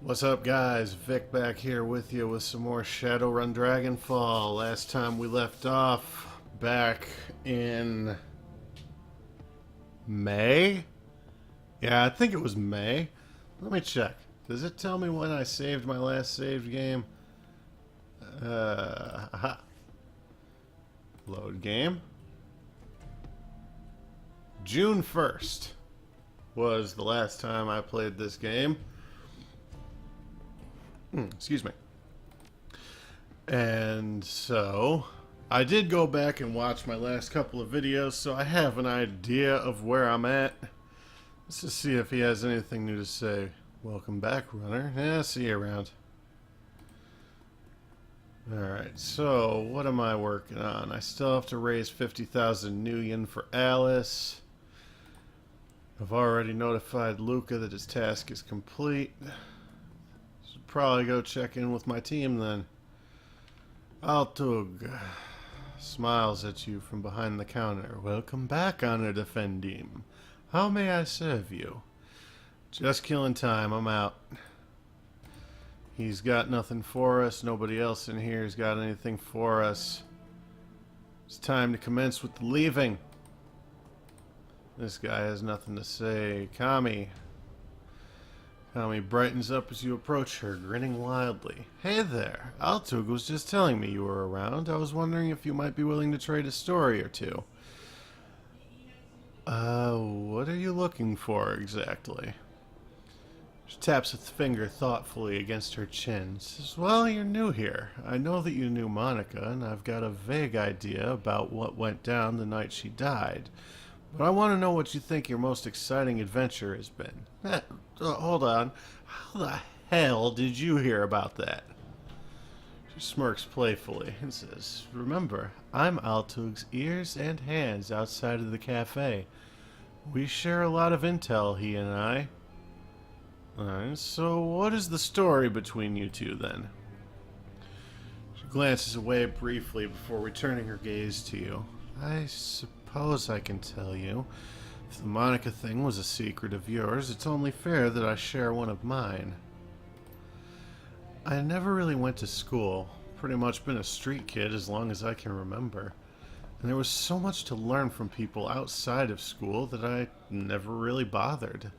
What's up, guys? Vic back here with you with some more Shadowrun Dragonfall. Last time we left off back in May? Yeah, I think it was May. Let me check. Does it tell me when I saved my last saved game? Aha. Load game. June 1st was the last time I played this game. Excuse me. And so I did go back and watch my last couple of videos, so I have an idea of where I'm at. Let's just see if he has anything new to say. Welcome back, runner. Yeah, see you around. Alright, so what am I working on? I still have to raise 50,000 new yen for Alice. I've already notified Luca that his task is complete. Should probably go check in with my team then. Altug smiles at you from behind the counter. Welcome back, Honor Defendim. How may I serve you? Just killing time, I'm out. He's got nothing for us. Nobody else in here has got anything for us. It's time to commence with the leaving. This guy has nothing to say. Kami brightens up as you approach her, grinning wildly. Hey there. Altug was just telling me you were around. I was wondering if you might be willing to trade a story or two. What are you looking for exactly? She taps a finger thoughtfully against her chin. Says, well, you're new here. I know that you knew Monica, and I've got a vague idea about what went down the night she died. But I want to know what you think your most exciting adventure has been. Hold on. How the hell did you hear about that? She smirks playfully and says, remember, I'm Altug's ears and hands outside of the cafe. We share a lot of intel, he and I. Alright, so what is the story between you two then? She glances away briefly before returning her gaze to you. I suppose I can tell you. If the Monica thing was a secret of yours, it's only fair that I share one of mine. I never really went to school. Pretty much been a street kid as long as I can remember. And there was so much to learn from people outside of school that I never really bothered.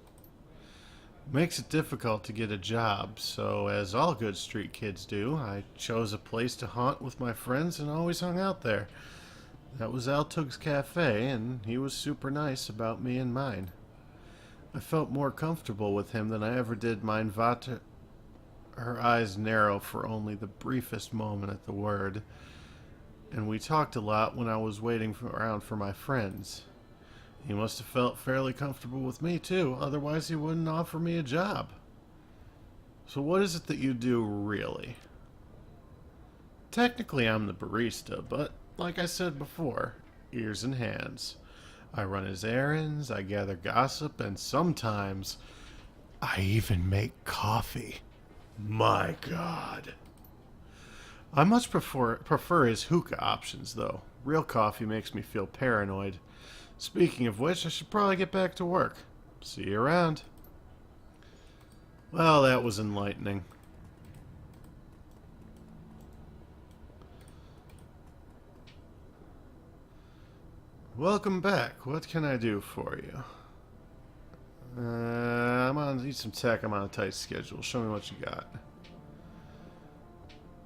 Makes it difficult to get a job, so as all good street kids do, I chose a place to haunt with my friends and always hung out there. That was Altug's cafe, and he was super nice about me and mine. I felt more comfortable with him than I ever did mine Vater. Her eyes narrow for only the briefest moment at the word, and we talked a lot when I was waiting around for my friends. He must have felt fairly comfortable with me, too. Otherwise, he wouldn't offer me a job. So what is it that you do, really? Technically, I'm the barista, but like I said before, ears and hands. I run his errands, I gather gossip, and sometimes I even make coffee. My God. I much prefer his hookah options, though. Real coffee makes me feel paranoid. Speaking of which, I should probably get back to work. See you around. Well, that was enlightening. Welcome back. What can I do for you? Need some tech. I'm on a tight schedule. Show me what you got.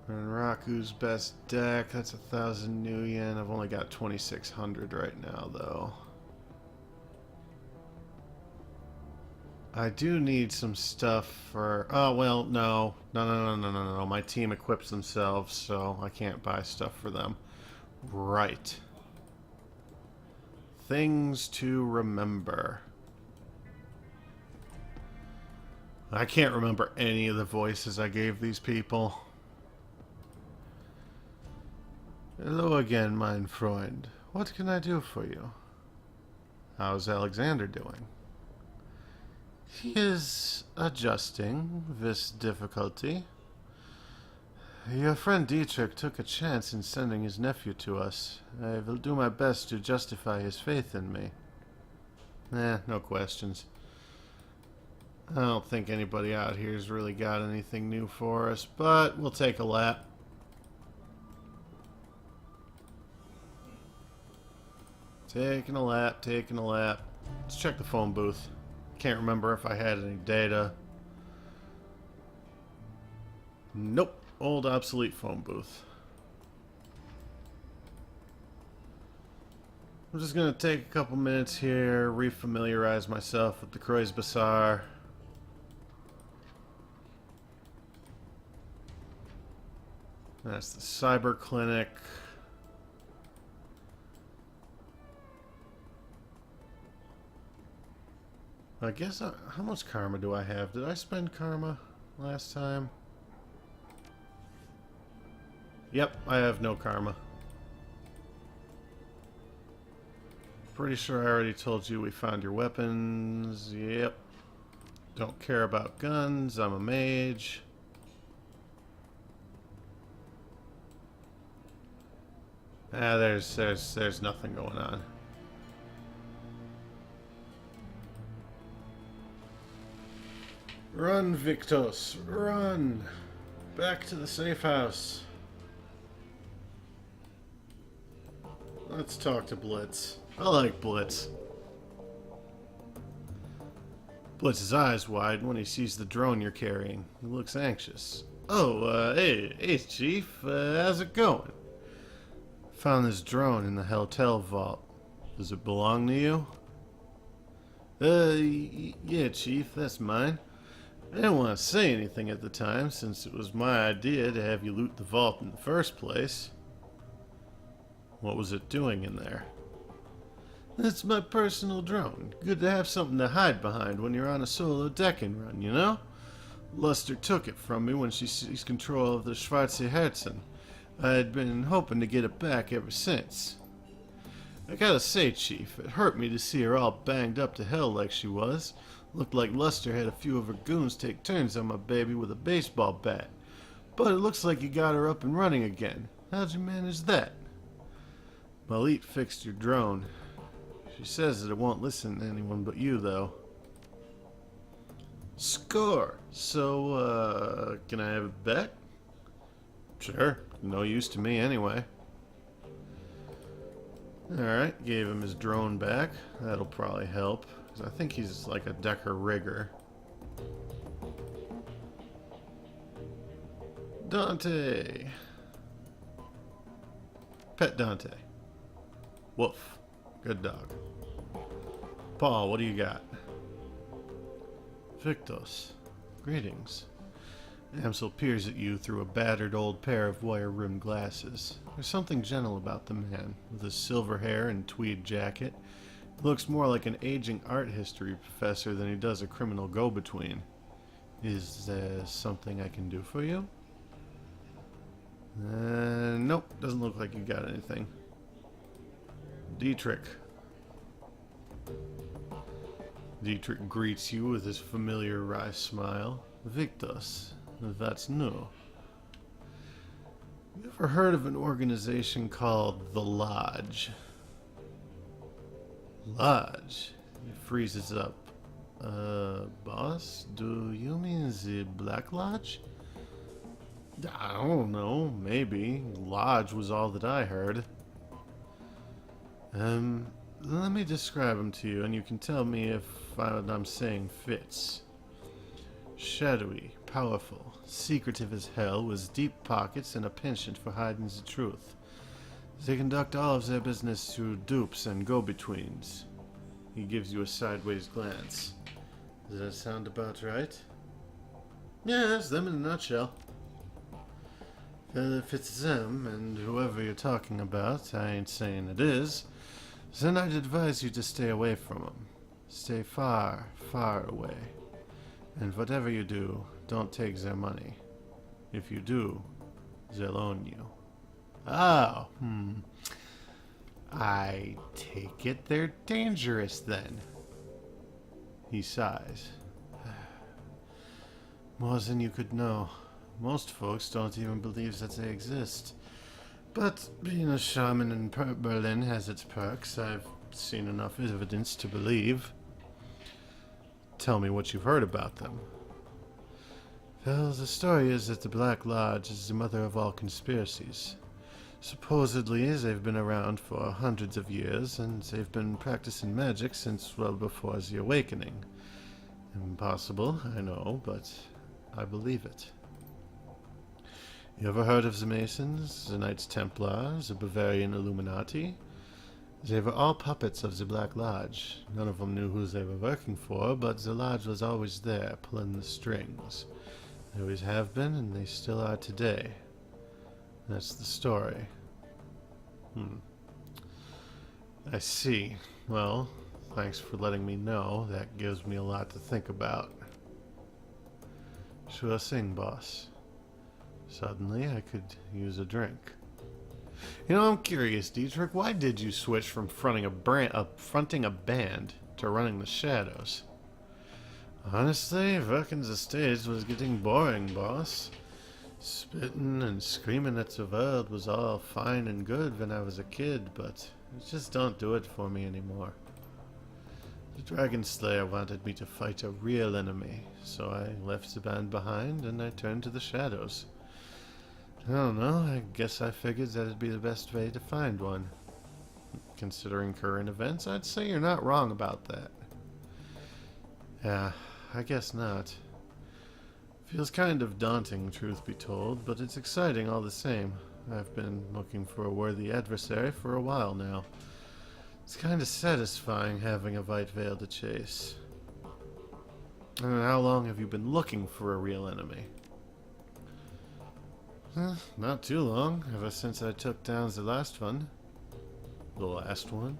And Raku's best deck. That's 1,000 new yen. I've only got 2,600 right now, though. I do need some stuff for... Oh, well, no. No. My team equips themselves, so I can't buy stuff for them. Right. Things to remember. I can't remember any of the voices I gave these people. Hello again, mein Freund. What can I do for you? How's Alexander doing? He is adjusting this difficulty. Your friend Dietrich took a chance in sending his nephew to us. I will do my best to justify his faith in me. No questions. I don't think anybody out here's really got anything new for us, but we'll take a lap. Taking a lap, taking a lap. Let's check the phone booth. Can't remember if I had any data. Nope. Old obsolete phone booth. I'm just gonna take a couple minutes here, refamiliarize myself with the Croix Bazaar. That's the cyber clinic. I guess, how much karma do I have? Did I spend karma last time? Yep, I have no karma. Pretty sure I already told you we found your weapons. Yep. Don't care about guns. I'm a mage. Ah, there's nothing going on. Run, Victos, run! Back to the safe house. Let's talk to Blitz. I like Blitz. Blitz's eyes widen when he sees the drone you're carrying. He looks anxious. Oh, hey, Chief. How's it going? Found this drone in the hotel vault. Does it belong to you? Yeah, Chief, that's mine. I didn't want to say anything at the time, since it was my idea to have you loot the vault in the first place. What was it doing in there? It's my personal drone. Good to have something to hide behind when you're on a solo decking run, you know? Luster took it from me when she seized control of the Schwarze Herzen. I had been hoping to get it back ever since. I gotta say, Chief, it hurt me to see her all banged up to hell like she was. Looked like Luster had a few of her goons take turns on my baby with a baseball bat. But it looks like you got her up and running again. How'd you manage that? Malit fixed your drone. She says that it won't listen to anyone but you, though. Score! So, can I have a bet? Sure. No use to me anyway. Alright, gave him his drone back. That'll probably help. Because I think he's like a Decker rigger. Dante! Pet Dante. Woof. Good dog. Paul, what do you got? Victos. Greetings. Amsel peers at you through a battered old pair of wire-rimmed glasses. There's something gentle about the man, with his silver hair and tweed jacket. He looks more like an aging art history professor than he does a criminal go-between. Is there something I can do for you? Nope. Doesn't look like you got anything. Dietrich. Dietrich greets you with his familiar wry smile. Victos. That's new. You ever heard of an organization called the Lodge? Lodge? He freezes up. Boss? Do you mean the Black Lodge? I don't know. Maybe. Lodge was all that I heard. Let me describe him to you, and you can tell me if what I'm saying fits. Shadowy, powerful, secretive as hell, with deep pockets and a penchant for hiding the truth. They conduct all of their business through dupes and go-betweens. He gives you a sideways glance. Does that sound about right? Yeah, that's them in a nutshell. If it's them, and whoever you're talking about, I ain't saying it is, then I'd advise you to stay away from them. Stay far, far away. And whatever you do, don't take their money. If you do, they'll own you. Oh, I take it they're dangerous then. He sighs. More than you could know. Most folks don't even believe that they exist. But being a shaman in Berlin has its perks. I've seen enough evidence to believe. tell me what you've heard about them. Well, the story is that the Black Lodge is the mother of all conspiracies. Supposedly, they've been around for hundreds of years, and they've been practicing magic since well before the Awakening. Impossible, I know, but I believe it. You ever heard of the Masons, the Knights Templar, the Bavarian Illuminati? They were all puppets of the Black Lodge. None of them knew who they were working for, but the Lodge was always there, pulling the strings. They always have been, and they still are today. That's the story. I see. Well, thanks for letting me know. That gives me a lot to think about. Sure thing, boss. Suddenly, I could use a drink. You know, I'm curious, Dietrich. Why did you switch from fronting a band to running the Shadows? Honestly, working the stage was getting boring, boss. Spitting and screaming at the world was all fine and good when I was a kid, but it just don't do it for me anymore. The Dragon Slayer wanted me to fight a real enemy, so I left the band behind and I turned to the Shadows. I don't know, I guess I figured that'd be the best way to find one. Considering current events, I'd say you're not wrong about that. Yeah, I guess not. Feels kind of daunting, truth be told, but it's exciting all the same. I've been looking for a worthy adversary for a while now. It's kind of satisfying having a white veil to chase. How long have you been looking for a real enemy? Not too long, ever since I took down the last one. The last one?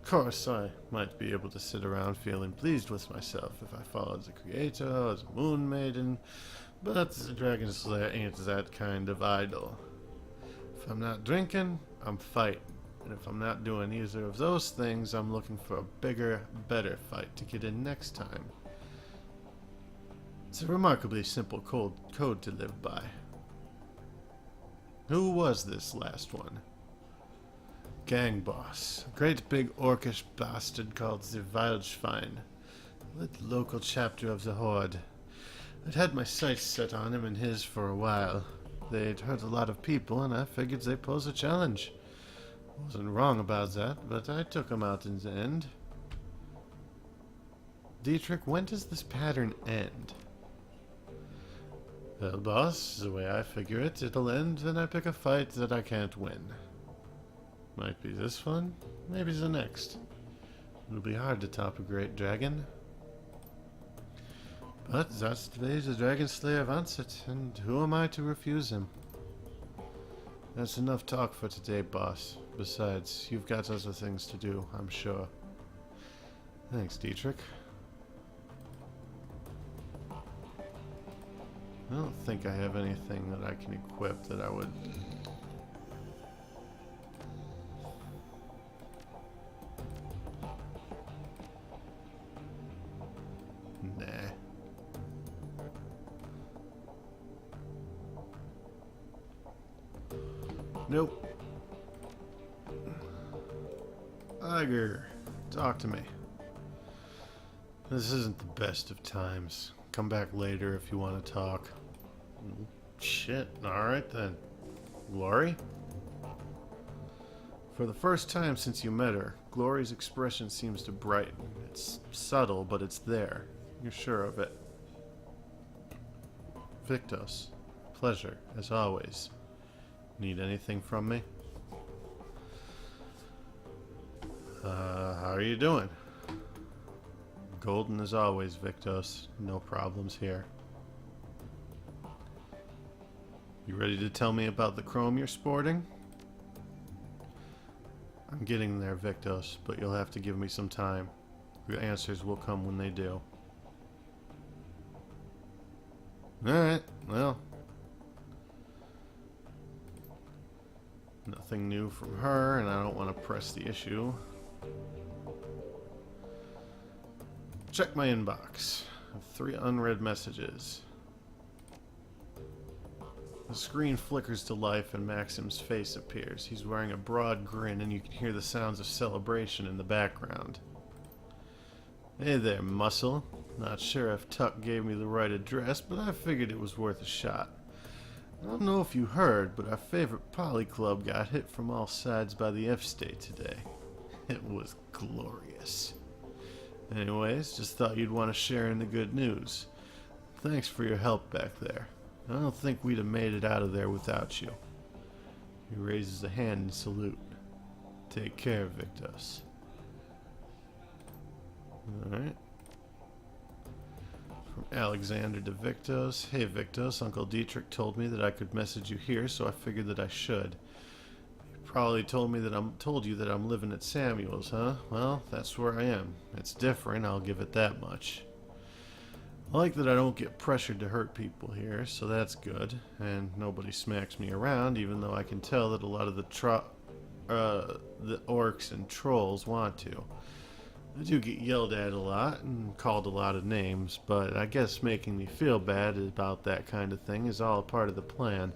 Of course, I might be able to sit around feeling pleased with myself if I followed the Creator or the Moon Maiden, but the Dragon Slayer ain't that kind of idol. If I'm not drinking, I'm fighting, and if I'm not doing either of those things, I'm looking for a bigger, better fight to get in next time. It's a remarkably simple code to live by. Who was this last one? Gang boss. A great big orcish bastard called the Wildschwein. The local chapter of the Horde. I'd had my sights set on him and his for a while. They'd hurt a lot of people, and I figured they posed a challenge. Wasn't wrong about that, but I took him out in the end. Dietrich, when does this pattern end? Well, boss, the way I figure it, it'll end when I pick a fight that I can't win. Might be this one, maybe the next. It'll be hard to top a great dragon. But that's the way the Dragon Slayer wants it, and who am I to refuse him? That's enough talk for today, boss. Besides, you've got other things to do, I'm sure. Thanks, Dietrich. I don't think I have anything that I can equip that I would... Nah. Nope. Iger, talk to me. This isn't the best of times. Come back later if you want to talk. Shit, alright then. Glory? For the first time since you met her, Glory's expression seems to brighten. It's subtle, but it's there. You're sure of it. Victos, pleasure, as always. Need anything from me? How are you doing? Golden as always, Victos. No problems here. You ready to tell me about the chrome you're sporting? I'm getting there, Victos, but you'll have to give me some time. Your answers will come when they do. Alright, well. Nothing new from her, and I don't want to press the issue. Check my inbox. I have 3 unread messages. The screen flickers to life and Maxim's face appears. He's wearing a broad grin and you can hear the sounds of celebration in the background. Hey there, Muscle. Not sure if Tuck gave me the right address, but I figured it was worth a shot. I don't know if you heard, but our favorite Poly Club got hit from all sides by the F-State today. It was glorious. Anyways, just thought you'd want to share in the good news. Thanks for your help back there. I don't think we'd have made it out of there without you. He raises a hand in salute. Take care, Victos. Alright. From Alexander to Victos. Hey Victos, Uncle Dietrich told me that I could message you here, so I figured that I should. He probably told you that I'm living at Samuel's, huh? Well, that's where I am. It's different, I'll give it that much. I like that I don't get pressured to hurt people here, so that's good. And nobody smacks me around, even though I can tell that a lot of the orcs and trolls want to. I do get yelled at a lot and called a lot of names, but I guess making me feel bad about that kind of thing is all a part of the plan.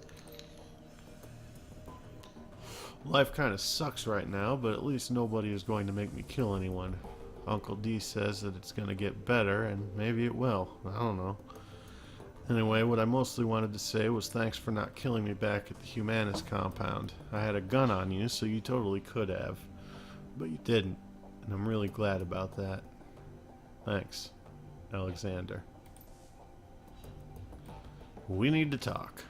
Life kind of sucks right now, but at least nobody is going to make me kill anyone. Uncle D says that it's going to get better, and maybe it will. I don't know. Anyway, what I mostly wanted to say was thanks for not killing me back at the Humanist compound. I had a gun on you, so you totally could have. But you didn't, and I'm really glad about that. Thanks, Alexander. We need to talk.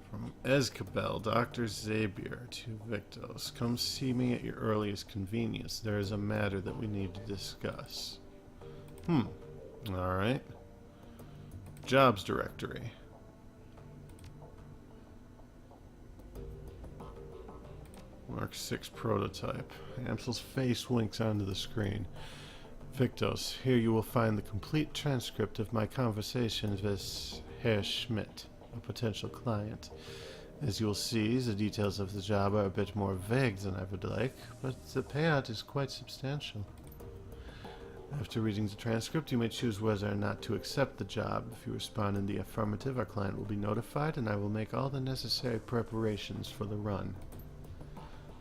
From Escabel, Dr. Zabier to Victos. Come see me at your earliest convenience. There is a matter that we need to discuss. Alright. Jobs directory. Mark 6 prototype. Amsel's face winks onto the screen. Victos, here you will find the complete transcript of my conversations with Herr Schmidt, a potential client. As you will see, the details of the job are a bit more vague than I would like, but the payout is quite substantial. After reading the transcript, you may choose whether or not to accept the job. If you respond in the affirmative, our client will be notified, and I will make all the necessary preparations for the run.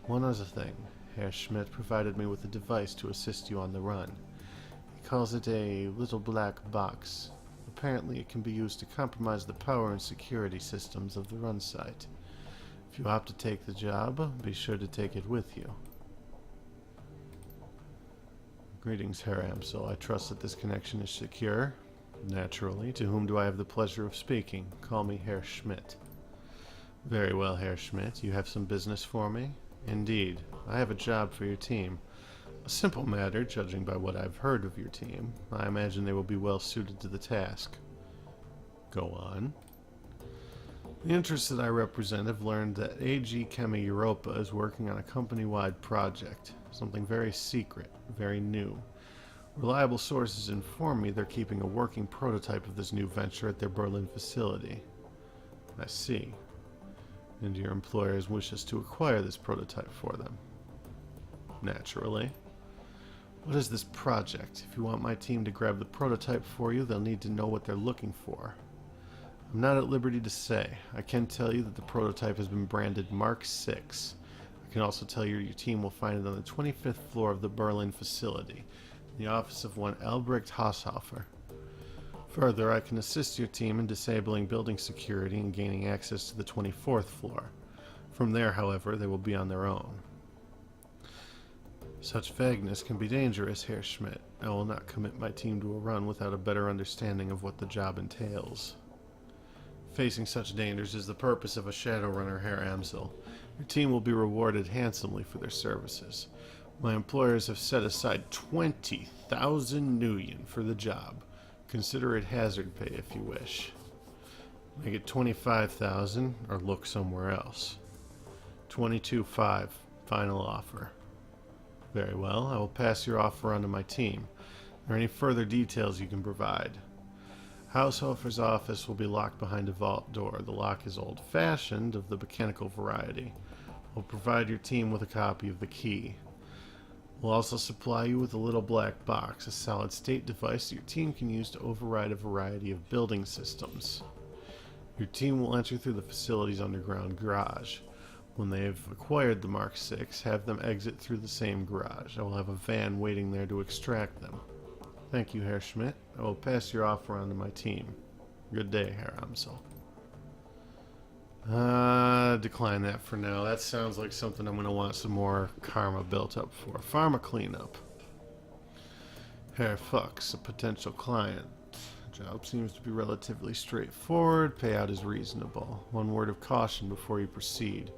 One other thing. Herr Schmidt provided me with a device to assist you on the run. He calls it a little black box. Apparently it can be used to compromise the power and security systems of the run site. If you opt to take the job, be sure to take it with you. Greetings, Herr Amsel. I trust that this connection is secure. Naturally. To whom do I have the pleasure of speaking? Call me Herr Schmidt. Very well, Herr Schmidt. You have some business for me? Indeed. I have a job for your team. A simple matter, judging by what I've heard of your team. I imagine they will be well suited to the task. Go on. The interests that I represent have learned that AG Chemi Europa is working on a company-wide project. Something very secret, very new. Reliable sources inform me they're keeping a working prototype of this new venture at their Berlin facility. I see. And your employers wish us to acquire this prototype for them. Naturally. What is this project? If you want my team to grab the prototype for you, they'll need to know what they're looking for. I'm not at liberty to say. I can tell you that the prototype has been branded Mark 6. I can also tell you your team will find it on the 25th floor of the Berlin facility, in the office of one Albrecht Haushofer. Further, I can assist your team in disabling building security and gaining access to the 24th floor. From there, however, they will be on their own. Such vagueness can be dangerous, Herr Schmidt. I will not commit my team to a run without a better understanding of what the job entails. Facing such dangers is the purpose of a Shadowrunner, Herr Amsel. Your team will be rewarded handsomely for their services. My employers have set aside 20,000 Nuyen for the job. Consider it hazard pay if you wish. Make it 25,000 or look somewhere else. 22,500, final offer. Very well, I will pass your offer on to my team. Are there any further details you can provide? Haushofer's office will be locked behind a vault door. The lock is old-fashioned, of the mechanical variety. We'll provide your team with a copy of the key. We'll also supply you with a little black box, a solid-state device that your team can use to override a variety of building systems. Your team will enter through the facility's underground garage. When they have acquired the Mark 6, have them exit through the same garage. I will have a van waiting there to extract them. Thank you, Herr Schmidt. I will pass your offer on to my team. Good day, Herr Amsel. Decline that for now. That sounds like something I'm going to want some more karma built up for. Pharma cleanup. Herr Fuchs, a potential client. Job seems to be relatively straightforward. Payout is reasonable. One word of caution before you proceed.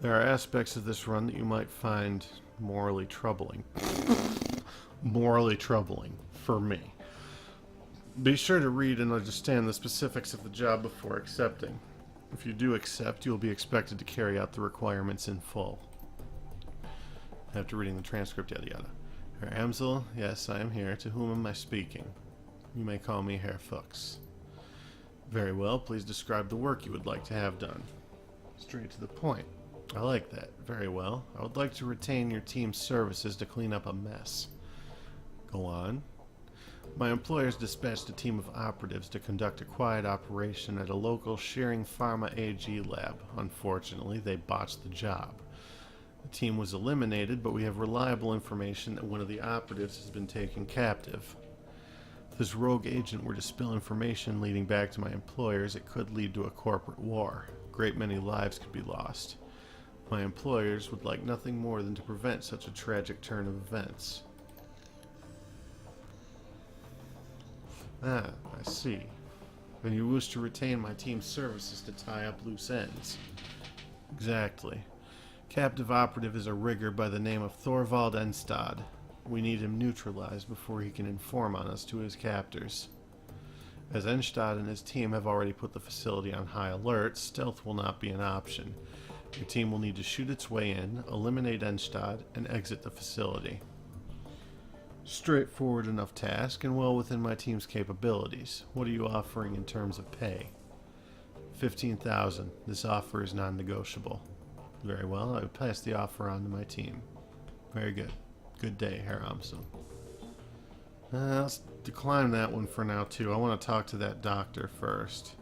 There are aspects of this run that you might find morally troubling. Morally troubling for me. Be sure to read and understand the specifics of the job before accepting. If you do accept, you'll be expected to carry out the requirements in full. After reading the transcript, yada yada. Herr Amsel, yes, I am here. To whom am I speaking? You may call me Herr Fuchs. Very well, please describe the work you would like to have done. Straight to the point. I like that. Very well. I would like to retain your team's services to clean up a mess. Go on. My employers dispatched a team of operatives to conduct a quiet operation at a local Shearing Pharma AG lab. Unfortunately, they botched the job. The team was eliminated, but we have reliable information that one of the operatives has been taken captive. If this rogue agent were to spill information leading back to my employers, it could lead to a corporate war. A great many lives could be lost. My employers would like nothing more than to prevent such a tragic turn of events. Ah, I see. Then you wish to retain my team's services to tie up loose ends. Exactly. Captive operative is a rigger by the name of Thorvald Enstad. We need him neutralized before he can inform on us to his captors. As Enstad and his team have already put the facility on high alert, stealth will not be an option. Your team will need to shoot its way in, eliminate Enstad, and exit the facility. Straightforward enough task, and well within my team's capabilities. What are you offering in terms of pay? 15,000. This offer is non-negotiable. Very well, I will pass the offer on to my team. Very good. Good day, Herr Amsel. Let's decline that one for now, too. I want to talk to that doctor first.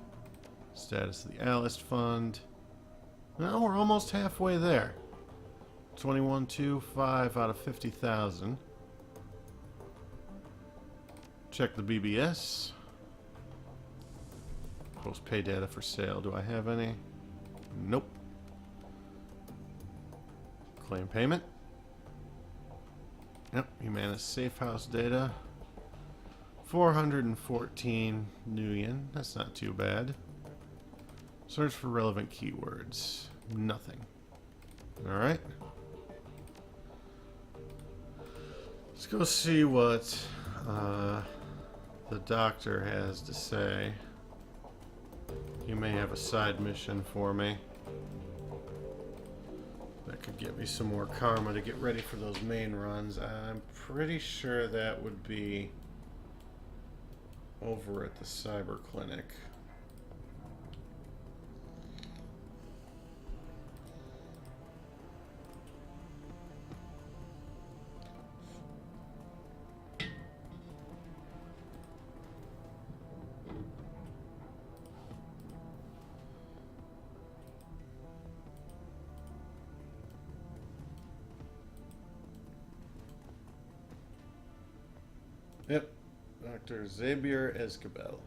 Status of the Alice Fund. Well, we're almost halfway there. 21,250 out of 50,000. Check the BBS. Post pay data for sale. Do I have any? Nope. Claim payment. Yep. Humanis Safe House data. 414 new yen. That's not too bad. Search for relevant keywords. Nothing. Alright. Let's go see what the doctor has to say. He may have a side mission for me. That could get me some more karma to get ready for those main runs. I'm pretty sure that would be over at the cyber clinic. Yep, Dr. Xavier Escabel.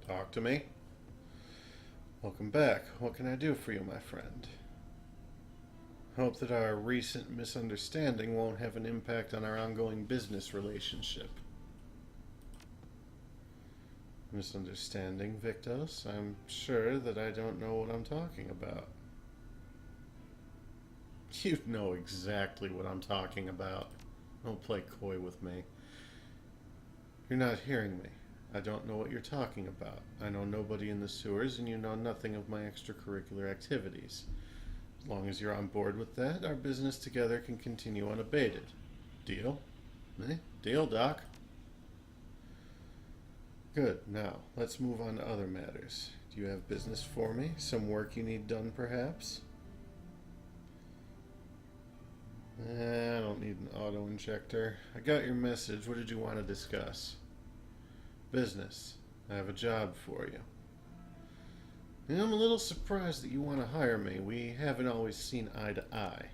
Talk to me. Welcome back. What can I do for you, my friend? Hope that our recent misunderstanding won't have an impact on our ongoing business relationship. Misunderstanding, Victos? I'm sure that I don't know what I'm talking about. You know exactly what I'm talking about. Don't play coy with me. You're not hearing me. I don't know what you're talking about. I know nobody in the sewers, and you know nothing of my extracurricular activities. As long as you're on board with that, our business together can continue unabated. Deal? Eh? Deal, Doc? Good. Now, let's move on to other matters. Do you have business for me? Some work you need done, perhaps? I don't need an auto-injector. I got your message. What did you want to discuss? Business. I have a job for you. I'm a little surprised that you want to hire me. We haven't always seen eye to eye.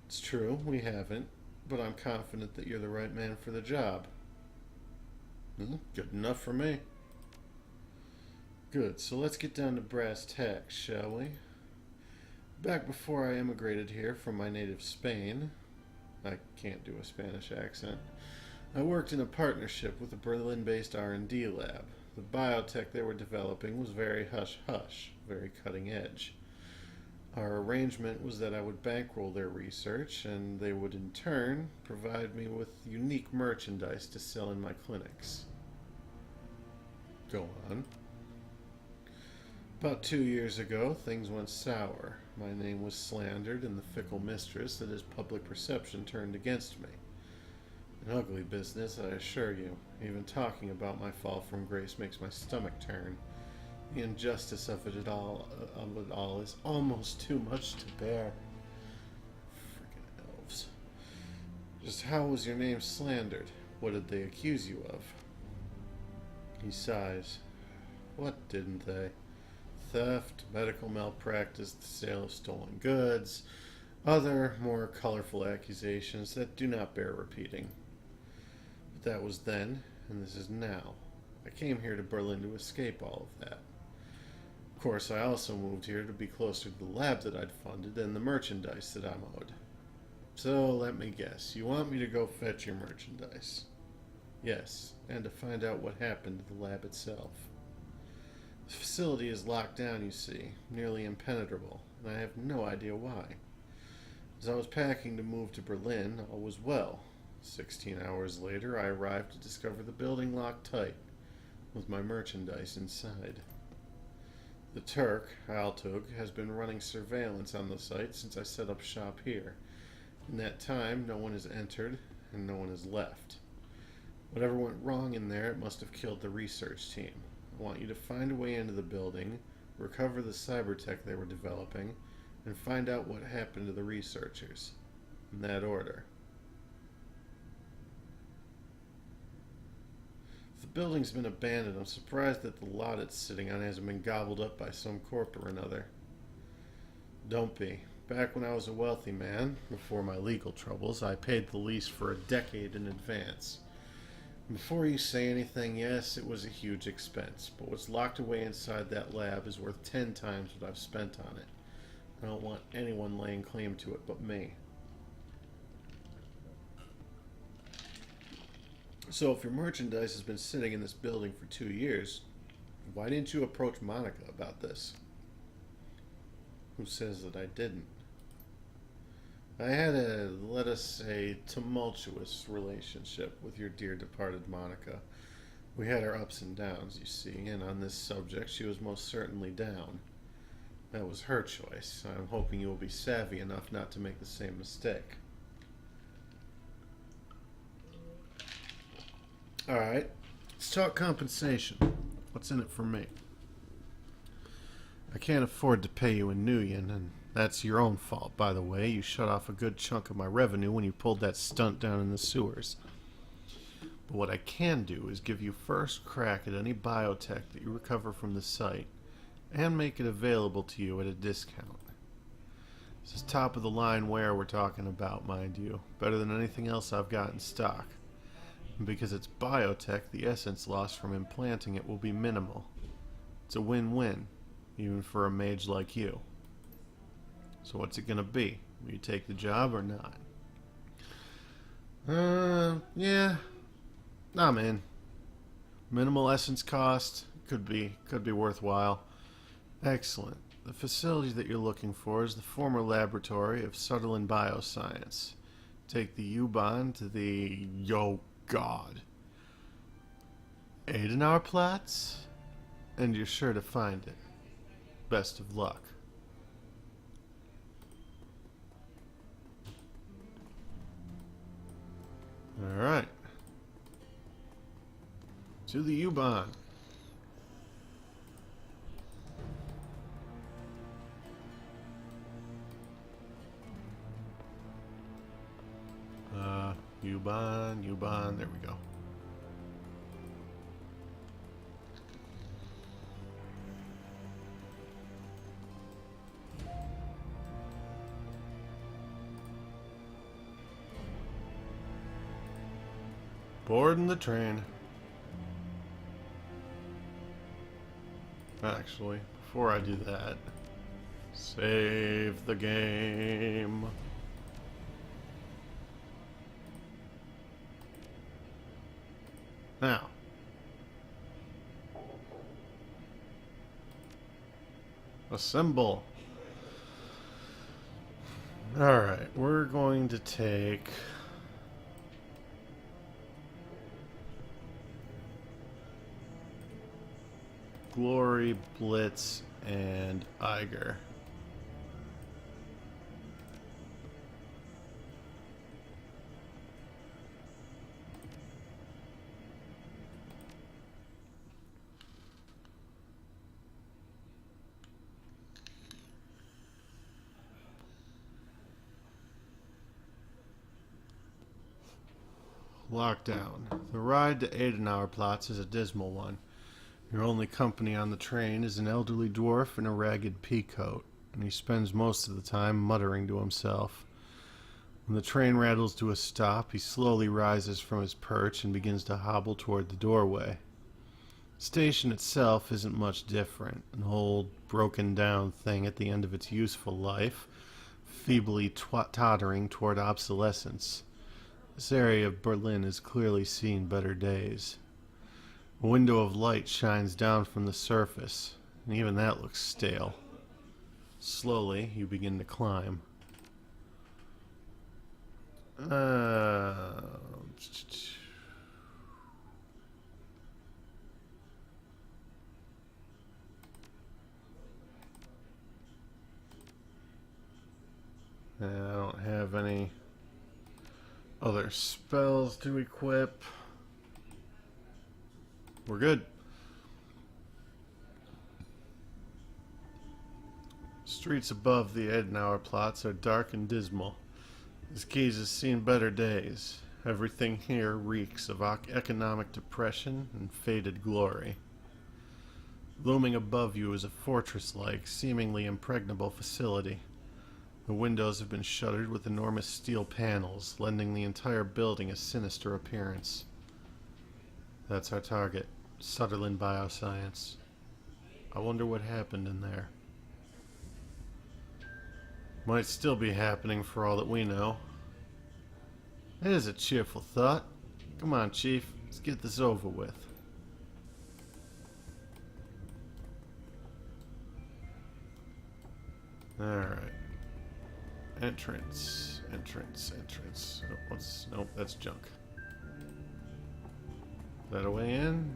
It's true, we haven't, but I'm confident that you're the right man for the job. Good enough for me. Good, so let's get down to brass tacks, shall we? Back before I immigrated here from my native Spain, I can't do a Spanish accent, I worked in a partnership with a Berlin-based R&D lab. The biotech they were developing was very hush-hush, very cutting edge. Our arrangement was that I would bankroll their research, and they would in turn provide me with unique merchandise to sell in my clinics. Go on. About 2 years ago, things went sour. My name was slandered, and the fickle mistress that is public perception turned against me. An ugly business, I assure you. Even talking about my fall from grace makes my stomach turn. The injustice of it all is almost too much to bear. Friggin' elves. Just how was your name slandered? What did they accuse you of? He sighs. What didn't they? Theft, medical malpractice, the sale of stolen goods, other more colorful accusations that do not bear repeating. But that was then, and this is now. I came here to Berlin to escape all of that. Of course, I also moved here to be closer to the lab that I'd funded and the merchandise that I'm owed. So, let me guess, you want me to go fetch your merchandise? Yes, and to find out what happened to the lab itself. The facility is locked down, you see, nearly impenetrable, and I have no idea why. As I was packing to move to Berlin, all was well. 16 hours later, I arrived to discover the building locked tight, with my merchandise inside. The Turk, Altug, has been running surveillance on the site since I set up shop here. In that time, no one has entered, and no one has left. Whatever went wrong in there, it must have killed the research team. I want you to find a way into the building, recover the cybertech they were developing, and find out what happened to the researchers. In that order. If the building's been abandoned, I'm surprised that the lot it's sitting on hasn't been gobbled up by some corp or another. Don't be. Back when I was a wealthy man, before my legal troubles, I paid the lease for a decade in advance. Before you say anything, yes, it was a huge expense, but what's locked away inside that lab is worth 10 times what I've spent on it. I don't want anyone laying claim to it but me. So if your merchandise has been sitting in this building for 2 years, why didn't you approach Monica about this? Who says that I didn't? I had a, let us say, tumultuous relationship with your dear departed Monica. We had our ups and downs, you see, and on this subject she was most certainly down. That was her choice. I'm hoping you will be savvy enough not to make the same mistake. Alright, let's talk compensation. What's in it for me? I can't afford to pay you in Nuyen, and that's your own fault, by the way. You shut off a good chunk of my revenue when you pulled that stunt down in the sewers. But what I can do is give you first crack at any biotech that you recover from the site, and make it available to you at a discount. This is top of the line ware we're talking about, mind you. Better than anything else I've got in stock. And because it's biotech, the essence loss from implanting it will be minimal. It's a win-win, even for a mage like you. So what's it gonna be? Will you take the job or not? Yeah. I'm in. Minimal essence cost. Could be worthwhile. Excellent. The facility that you're looking for is the former laboratory of Sutherland Bioscience. Take the U-Bahn to the... Yo, God. Adenauerplatz? And you're sure to find it. Best of luck. Alright. To the U-Bahn. U-Bahn, there we go. Boarding the train. Actually, before I do that, save the game. Now, assemble. Alright, we're going to take Glory, Blitz, and Iger. Lockdown. The ride to Adenauerplatz is a dismal one. Your only company on the train is an elderly dwarf in a ragged peacoat, and he spends most of the time muttering to himself. When the train rattles to a stop, he slowly rises from his perch and begins to hobble toward the doorway. The station itself isn't much different, an old, broken-down thing at the end of its useful life, feebly tottering toward obsolescence. This area of Berlin has clearly seen better days. A window of light shines down from the surface, and even that looks stale. Slowly, you begin to climb. I don't have any other spells to equip. We're good. Streets above the Adenauerplatz are dark and dismal. This Keys has seen better days. Everything here reeks of economic depression and faded glory. Looming above you is a fortress-like, seemingly impregnable facility. The windows have been shuttered with enormous steel panels, lending the entire building a sinister appearance. That's our target, Sutherland Bioscience. I wonder what happened in there. Might still be happening for all that we know. It is a cheerful thought. Come on, Chief, let's get this over with. Alright. Entrance. Oh, nope, that's junk. Is that a way in?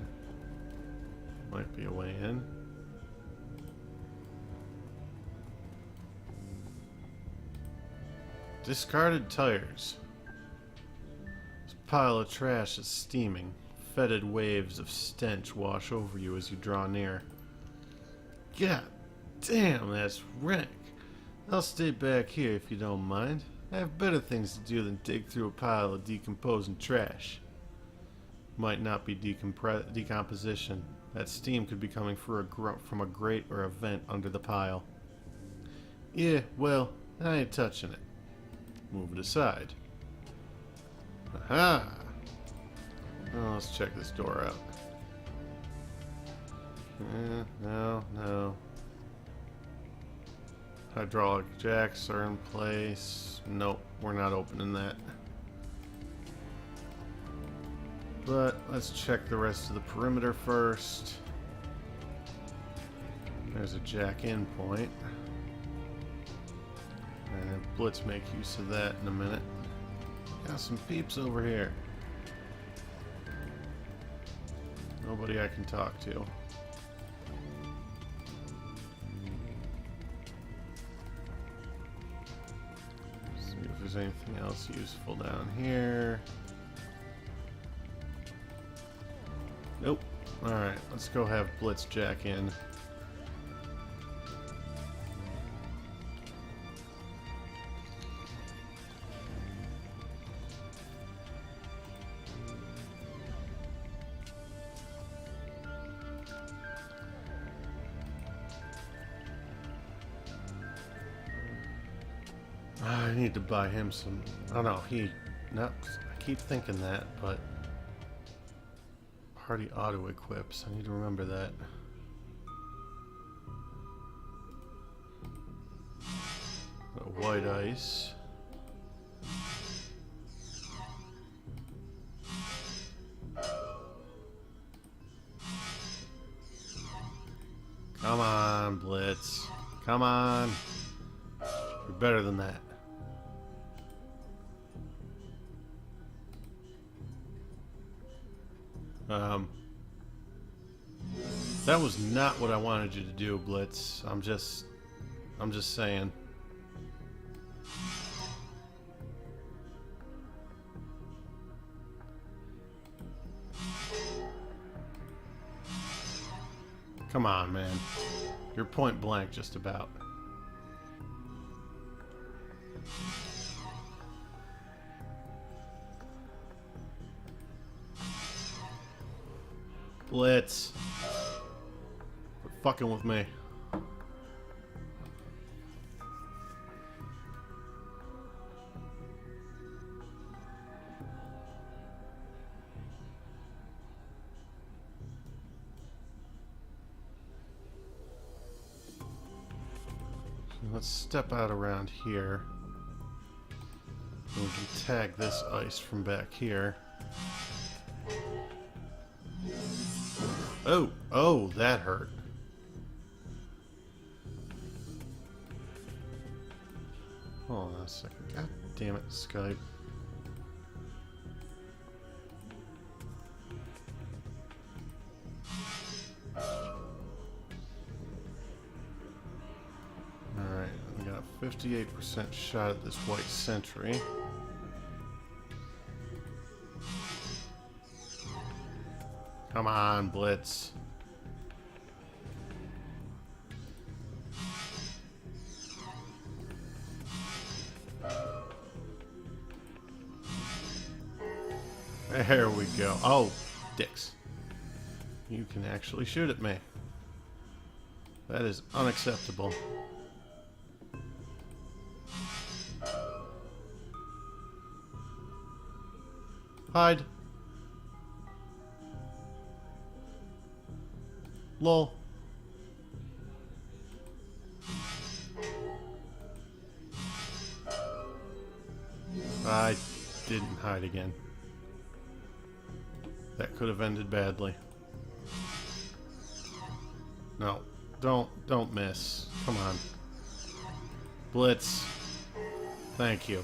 Might be a way in. Discarded tires. This pile of trash is steaming. Fetid waves of stench wash over you as you draw near. God damn, that's rank. I'll stay back here if you don't mind. I have better things to do than dig through a pile of decomposing trash. Might not be decomposition. That steam could be coming from a grate or a vent under the pile. Yeah, well, I ain't touching it. Move it aside. Aha! Oh, let's check this door out. No. Hydraulic jacks are in place. Nope, we're not opening that. But let's check the rest of the perimeter first. There's a jack in point. And Blitz make use of that in a minute. Got some peeps over here. Nobody I can talk to. See if there's anything else useful down here. Nope. Alright, let's go have Blitz jack in. I need to buy him some. Oh no, I keep thinking that, but Party auto equips. I need to remember that. White ice. Come on, Blitz. Come on. You're better than that. That was not what I wanted you to do, Blitz. I'm just saying. Come on, man. You're point blank just about. Blitz. Quit fucking with me. Let's step out around here. And we can tag this ice from back here. Oh, oh, that hurt. Hold on a second. God damn it, Skype. Alright, we got a 58% shot at this white sentry. Come on, Blitz. There we go. Oh, dicks. You can actually shoot at me. That is unacceptable. Hide. Lol. I didn't hide again. That could have ended badly. No, don't miss. Come on. Blitz. Thank you.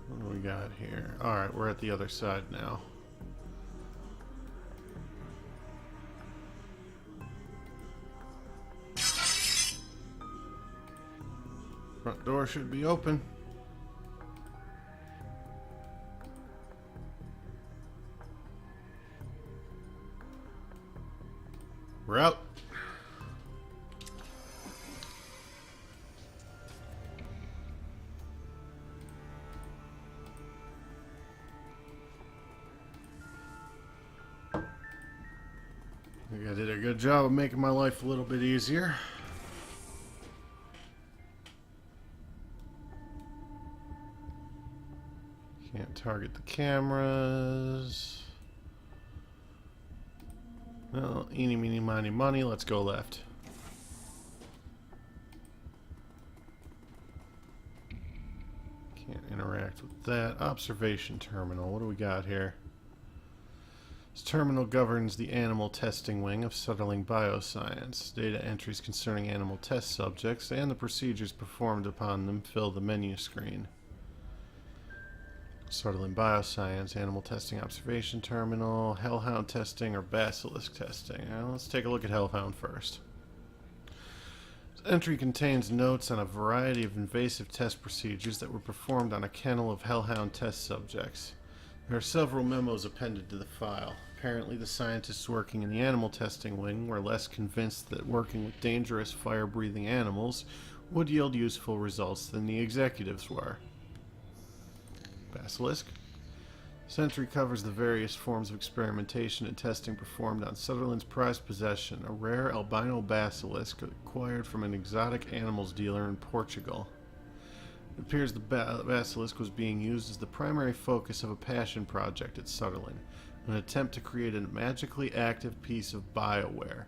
What do we got here? Alright, we're at the other side now. Front door should be open. We're out. I think I did a good job of making my life a little bit easier. Can't target the cameras. Well, eeny, meeny, miny, money. Let's go left. Can't interact with that. Observation terminal. What do we got here? This terminal governs the animal testing wing of Settling Bioscience. Data entries concerning animal test subjects and the procedures performed upon them fill the menu screen. Settling Bioscience, Animal Testing Observation Terminal, Hellhound Testing, or Basilisk Testing. Now, let's take a look at Hellhound first. This entry contains notes on a variety of invasive test procedures that were performed on a kennel of Hellhound test subjects. There are several memos appended to the file. Apparently, the scientists working in the animal testing wing were less convinced that working with dangerous fire-breathing animals would yield useful results than the executives were. Basilisk. Sentry covers the various forms of experimentation and testing performed on Sutherland's prized possession, a rare albino basilisk acquired from an exotic animals dealer in Portugal. It appears the basilisk was being used as the primary focus of a passion project at Sutherland, an attempt to create a magically active piece of bioware.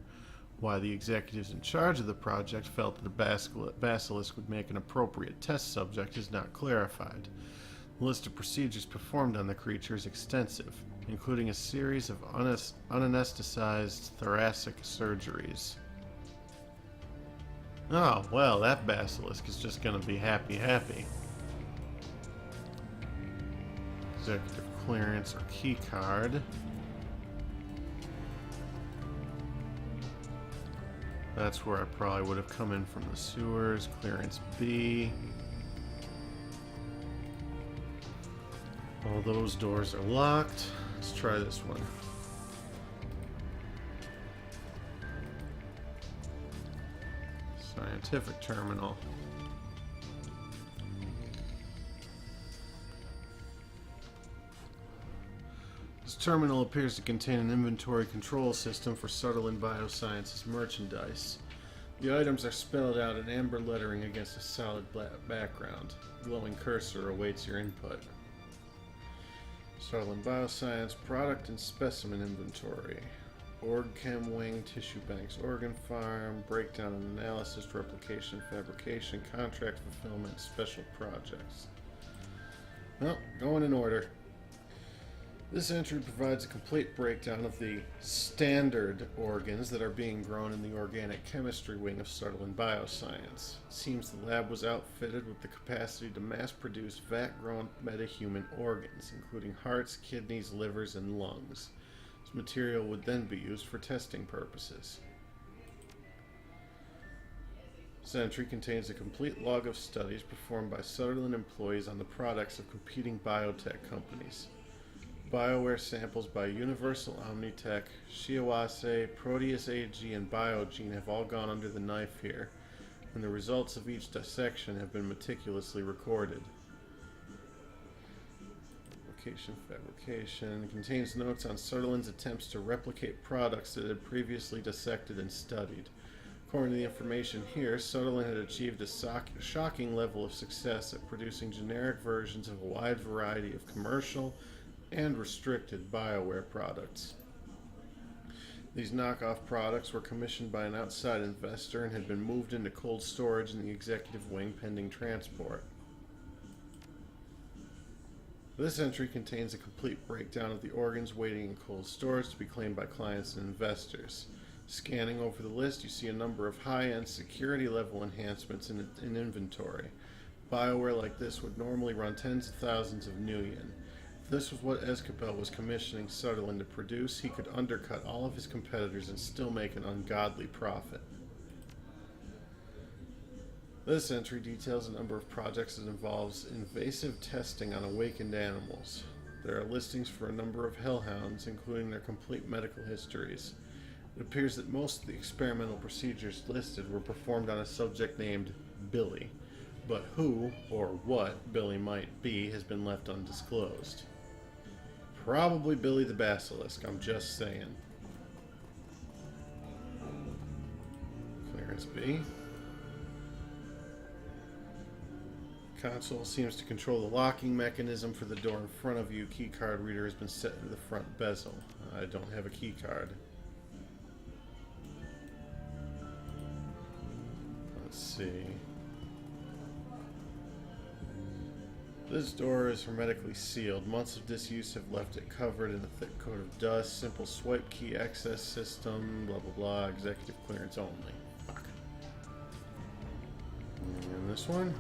Why the executives in charge of the project felt that the basilisk would make an appropriate test subject is not clarified. The list of procedures performed on the creature is extensive, including a series of unanesthetized thoracic surgeries. Oh, well, that basilisk is just going to be happy. Executive clearance or key card. That's where I probably would have come in from the sewers. Clearance B. All those doors are locked. Let's try this one. Scientific terminal. This terminal appears to contain an inventory control system for Sutherland Biosciences merchandise. The items are spelled out in amber lettering against a solid black background. A glowing cursor awaits your input. Sutherland Bioscience product and specimen inventory. Org Chem Wing, Tissue Banks Organ Farm, Breakdown and Analysis, Replication, Fabrication, Contract Fulfillment, Special Projects. Well, going in order. This entry provides a complete breakdown of the standard organs that are being grown in the organic chemistry wing of Sutherland Bioscience. It seems the lab was outfitted with the capacity to mass-produce vat-grown metahuman organs, including hearts, kidneys, livers, and lungs. This material would then be used for testing purposes. This entry contains a complete log of studies performed by Sutherland employees on the products of competing biotech companies. BioWare samples by Universal Omnitech, Shiawase, Proteus AG, and Biogene have all gone under the knife here, and the results of each dissection have been meticulously recorded. Fabrication contains notes on Sutherland's attempts to replicate products that had previously dissected and studied. According to the information here, Sutherland had achieved a shocking level of success at producing generic versions of a wide variety of commercial and restricted BioWare products. These knockoff products were commissioned by an outside investor and had been moved into cold storage in the executive wing pending transport. This entry contains a complete breakdown of the organs waiting in cold storage to be claimed by clients and investors. Scanning over the list, you see a number of high-end security level enhancements in inventory. BioWare like this would normally run tens of thousands of new yen. If this was what Escapel was commissioning Sutherland to produce, he could undercut all of his competitors and still make an ungodly profit. This entry details a number of projects that involves invasive testing on awakened animals. There are listings for a number of hellhounds, including their complete medical histories. It appears that most of the experimental procedures listed were performed on a subject named Billy, but who or what Billy might be has been left undisclosed. Probably Billy the Basilisk, I'm just saying. Clearance B. Console seems to control the locking mechanism for the door in front of you. Keycard reader has been set into the front bezel. I don't have a keycard. Let's see. This door is hermetically sealed. Months of disuse have left it covered in a thick coat of dust. Simple swipe key access system, blah blah blah, executive clearance only. Fuck. And this one?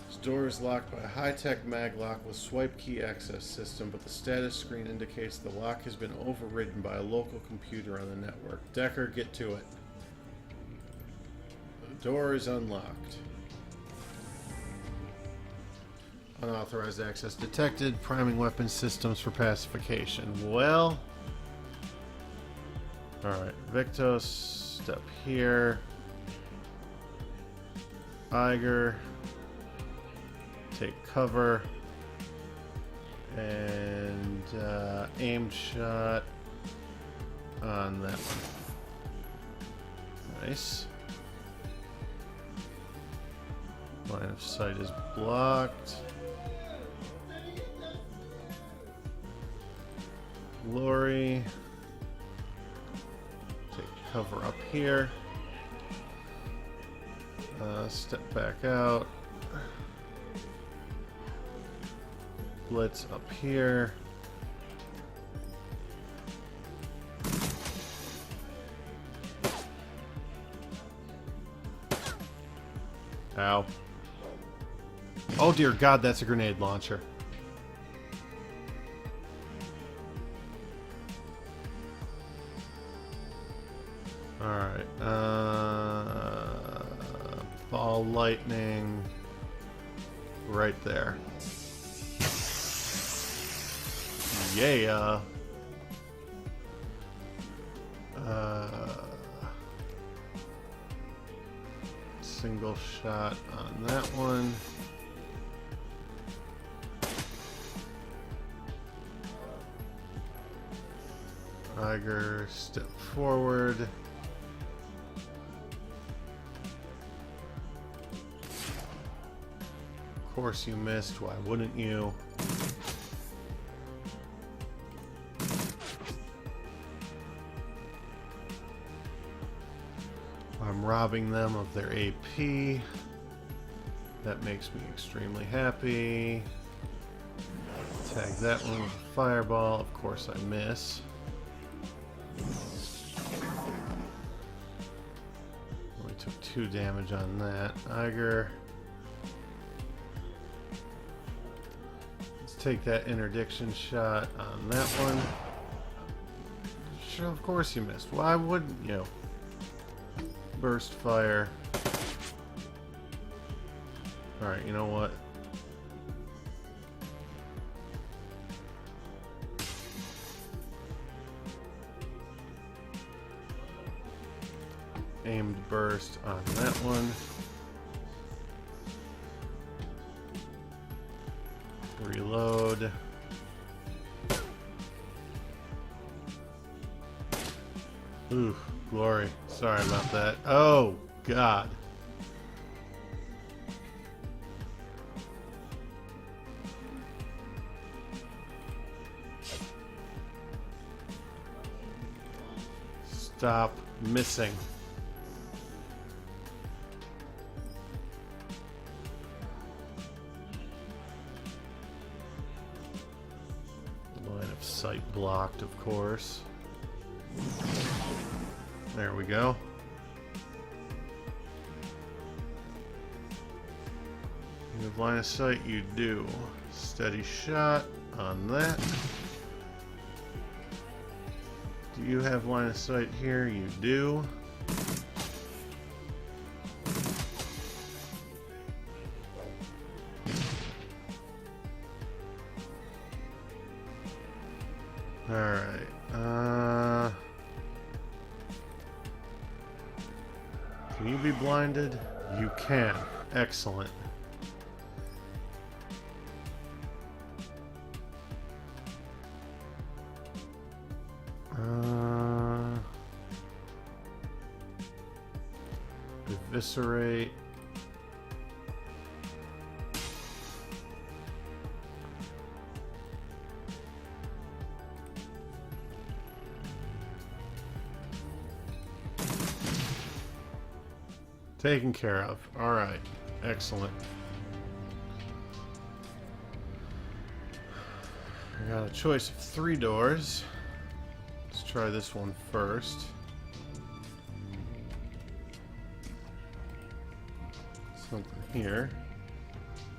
This door is locked by a high-tech mag lock with swipe key access system, but the status screen indicates the lock has been overridden by a local computer on the network. Decker, get to it. The door is unlocked. Unauthorized access detected. Priming weapon systems for pacification. Well. Alright. Victos. Step here. Iger. take cover. And aimed shot on that one. Nice. Line of sight is blocked. Glory. Take cover up here. Step back out. Blitz up here. Ow. Oh dear God, that's a grenade launcher. Alright, ball lightning right there. Yeah. Single shot on that one. Tiger, step forward. Of course you missed. Why wouldn't you? I'm robbing them of their AP. That makes me extremely happy. Tag that one with a fireball. Of course I miss. We took 2 damage on that. Iger. Let's take that interdiction shot on that one. Sure, of course you missed. Why wouldn't you? Burst fire. Alright, you know what? Aimed burst on that one. Reload. Ooh, glory. Sorry about that. Oh, God. Stop missing. Line of sight blocked, of course. There we go. You have line of sight, you do. Steady shot on that. Do you have line of sight here? You do. Alright. Can you be blinded? You can. Excellent. Eviscerate. Taken care of. Alright. Excellent. I got a choice of 3 doors. Let's try this one first. Something here.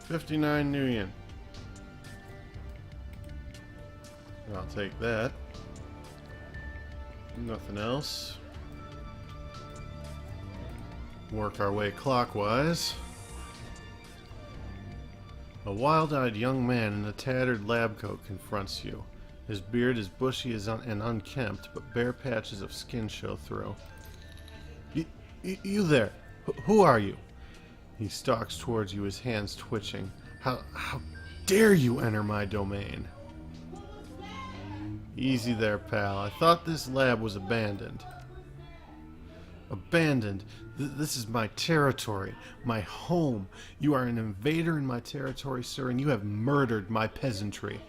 59 new yen. I'll take that. Nothing else. Work our way clockwise. A wild-eyed young man in a tattered lab coat confronts you. His beard is bushy and unkempt, but bare patches of skin show through. You there! Who are you? He stalks towards you, his hands twitching. How dare you enter my domain? Easy there, pal. I thought this lab was abandoned. Abandoned? This is my territory, my home. You are an invader in my territory, sir, and you have murdered my peasantry.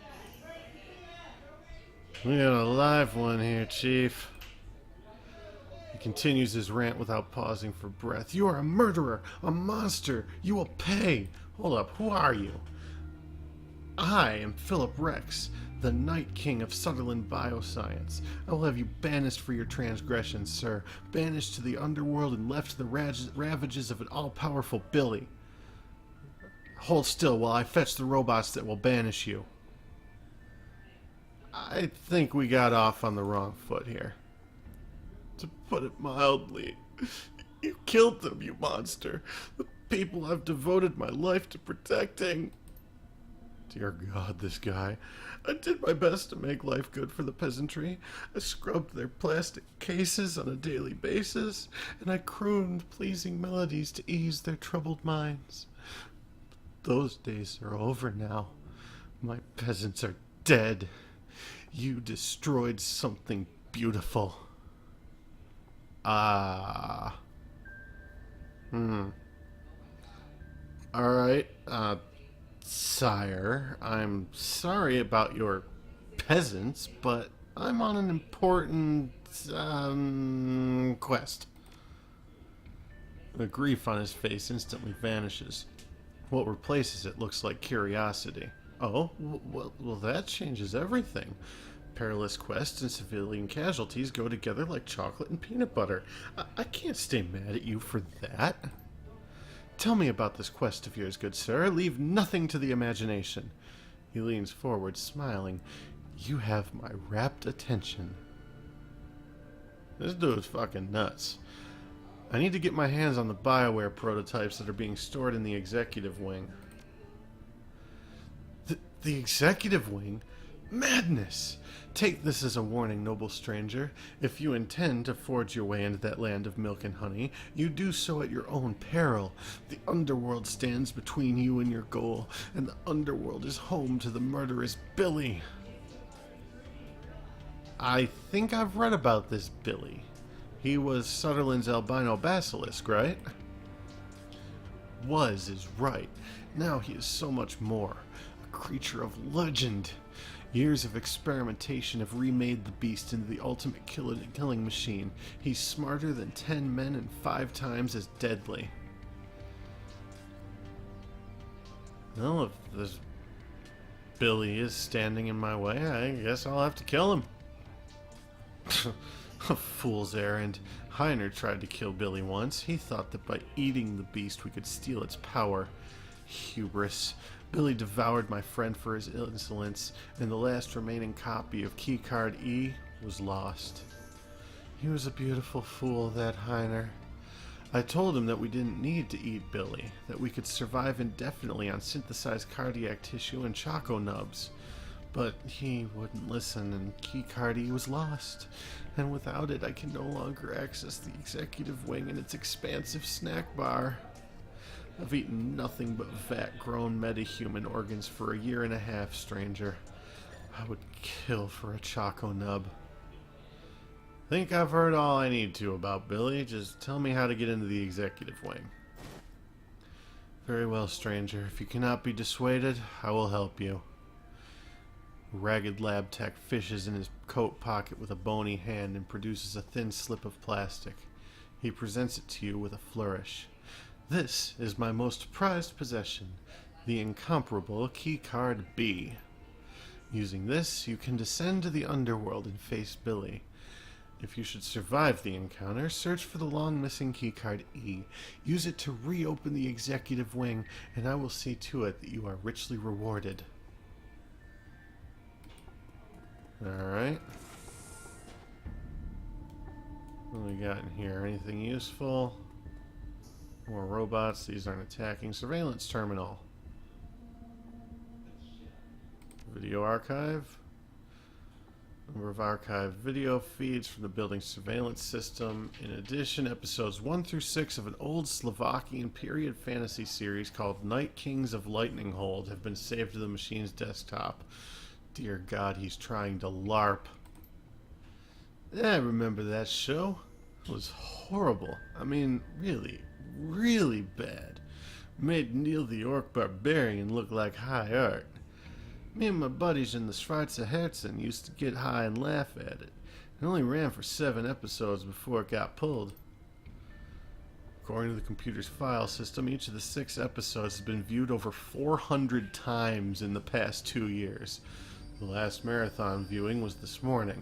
We got a live one here, Chief. He continues his rant without pausing for breath. You are a murderer, a monster. You will pay. Hold up, who are you? I am Philip Rex, the Night King of Sutherland Bioscience. I will have you banished for your transgressions, sir. Banished to the underworld and left to the ravages of an all-powerful Billy. Hold still while I fetch the robots that will banish you. I think we got off on the wrong foot here. To put it mildly, you killed them, you monster. The people I've devoted my life to protecting. Dear God, this guy. I did my best to make life good for the peasantry. I scrubbed their plastic cases on a daily basis, and I crooned pleasing melodies to ease their troubled minds. Those days are over now. My peasants are dead. You destroyed something beautiful. Ah. Alright, sire, I'm sorry about your peasants, but I'm on an important, quest. The grief on his face instantly vanishes. What replaces it looks like curiosity. Oh, well, that changes everything. Perilous quests and civilian casualties go together like chocolate and peanut butter. I can't stay mad at you for that. Tell me about this quest of yours, good sir. Leave nothing to the imagination. He leans forward, smiling. You have my rapt attention. This dude's fucking nuts. I need to get my hands on the BioWare prototypes that are being stored in the executive wing. The executive wing? Madness! Take this as a warning, noble stranger. If you intend to forge your way into that land of milk and honey, you do so at your own peril. The underworld stands between you and your goal, and the underworld is home to the murderous Billy. I think I've read about this Billy. He was Sutherland's albino basilisk, right? Was is right. Now he is so much more. A creature of legend. Years of experimentation have remade the beast into the ultimate killing machine. He's smarter than 10 men and 5 times as deadly. Well, if this Billy is standing in my way, I guess I'll have to kill him. A fool's errand. Heiner tried to kill Billy once. He thought that by eating the beast we could steal its power. Hubris. Billy devoured my friend for his insolence, and the last remaining copy of Keycard E was lost. He was a beautiful fool, that Heiner. I told him that we didn't need to eat Billy, that we could survive indefinitely on synthesized cardiac tissue and choco nubs. But he wouldn't listen, and Keycard E was lost, and without it I can no longer access the executive wing and its expansive snack bar. I've eaten nothing but vat-grown metahuman organs for a year and a half, stranger. I would kill for a choco nub. Think I've heard all I need to about Billy. Just tell me how to get into the executive wing. Very well, stranger. If you cannot be dissuaded, I will help you. Ragged lab tech fishes in his coat pocket with a bony hand and produces a thin slip of plastic. He presents it to you with a flourish. This is my most prized possession, the incomparable Keycard B. Using this, you can descend to the underworld and face Billy. If you should survive the encounter, search for the long-missing Keycard E. Use it to reopen the executive wing, and I will see to it that you are richly rewarded. Alright. What do we got in here? Anything useful? More robots. These aren't attacking. Surveillance terminal. Video archive. Number of archived video feeds from the building's surveillance system. In addition, episodes 1 through 6 of an old Slovakian period fantasy series called Night Kings of Lightning Hold have been saved to the machine's desktop. Dear God, he's trying to LARP. I remember that show. It was horrible. I mean, really, really bad. Made Neil the Orc Barbarian look like high art. Me and my buddies in the Schweizer Herzen used to get high and laugh at it. It only ran for 7 episodes before it got pulled. According to the computer's file system, each of the 6 episodes has been viewed over 400 times in the past 2 years. The last marathon viewing was this morning.